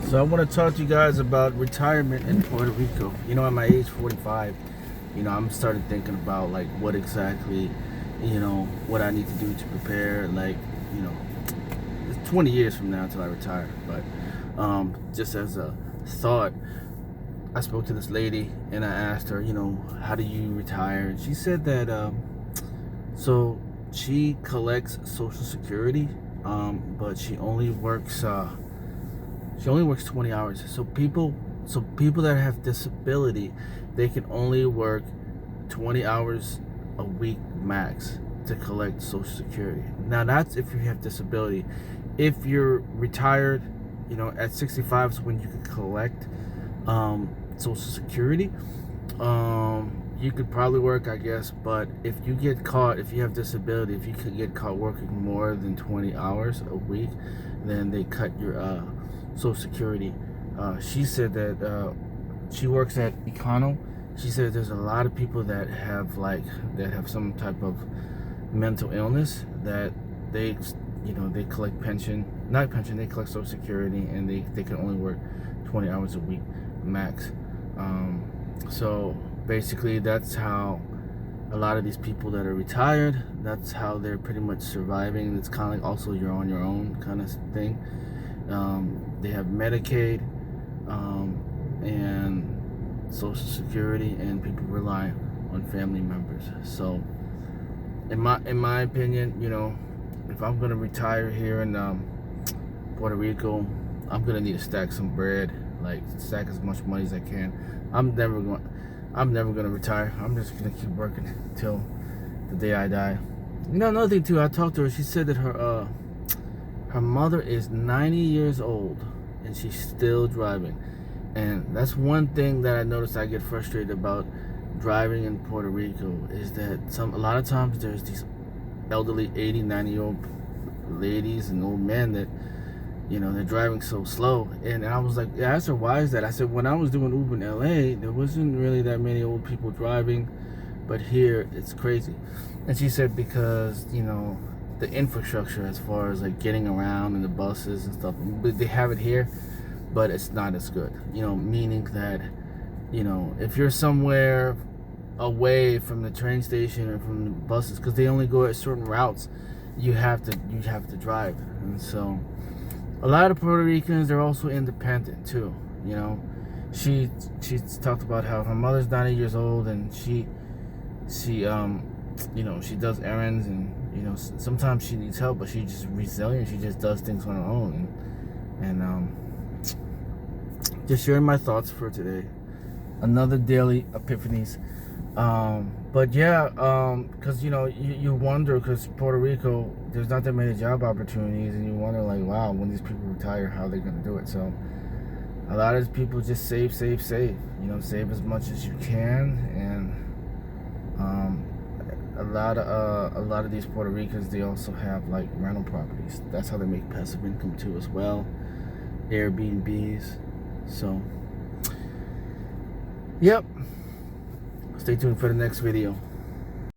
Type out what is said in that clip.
So I want to talk to you guys about retirement in Puerto Rico. At my age 45, I'm starting thinking about like what exactly, what I need to do to prepare. It's 20 years from now until I retire. But just as a thought, I spoke to this lady and I asked her, how do you retire? And she said that so she collects Social Security, but she only works 20 hours. So people that have disability, they can only work 20 hours a week max to collect Social Security. Now that's if you have disability. If you're retired, at 65 is when you can collect Social Security. You could probably work, I guess, but if you have disability, if you could get caught working more than 20 hours a week, then they cut your Social Security. She said that she works at Econo. She said there's a lot of people that have some type of mental illness that they collect they collect Social Security, and they can only work 20 hours a week max. So basically that's how a lot of these people that are retired, that's how they're pretty much surviving. It's kind of like also you're on your own kind of thing. They have Medicaid and Social Security, and people rely on family members. So in my opinion, if I'm gonna retire here in Puerto Rico, I'm gonna need to stack some bread, like stack as much money as I can. I'm never gonna retire. I'm just gonna keep working till the day I die. Another thing too, I talked to her. She said that her mother is 90 years old and she's still driving. And that's one thing that I noticed I get frustrated about driving in Puerto Rico, is that a lot of times there's these elderly 80, 90-year-old ladies and old men that, they're driving so slow. And I was like, I asked her, why is that? I said, when I was doing Uber in LA, there wasn't really that many old people driving, but here it's crazy. And she said because, the infrastructure as far as like getting around in the buses and stuff, they have it here, but it's not as good. Meaning that, if you're somewhere away from the train station or from the buses, because they only go at certain routes, you have to drive. And so a lot of Puerto Ricans, they're also independent too. She talked about how her mother's 90 years old, and she does errands, and sometimes she needs help, but she's just resilient. She just does things on her own, and just sharing my thoughts for today. Another daily epiphanies. But yeah, because you wonder, because Puerto Rico, there's not that many job opportunities, and you wonder like, wow, when these people retire, how they're gonna do it. So a lot of people just save. Save as much as you can, and a lot of these Puerto Ricans, they also have like rental properties. That's how they make passive income too, as well. Airbnbs. So, yep. Stay tuned for the next video.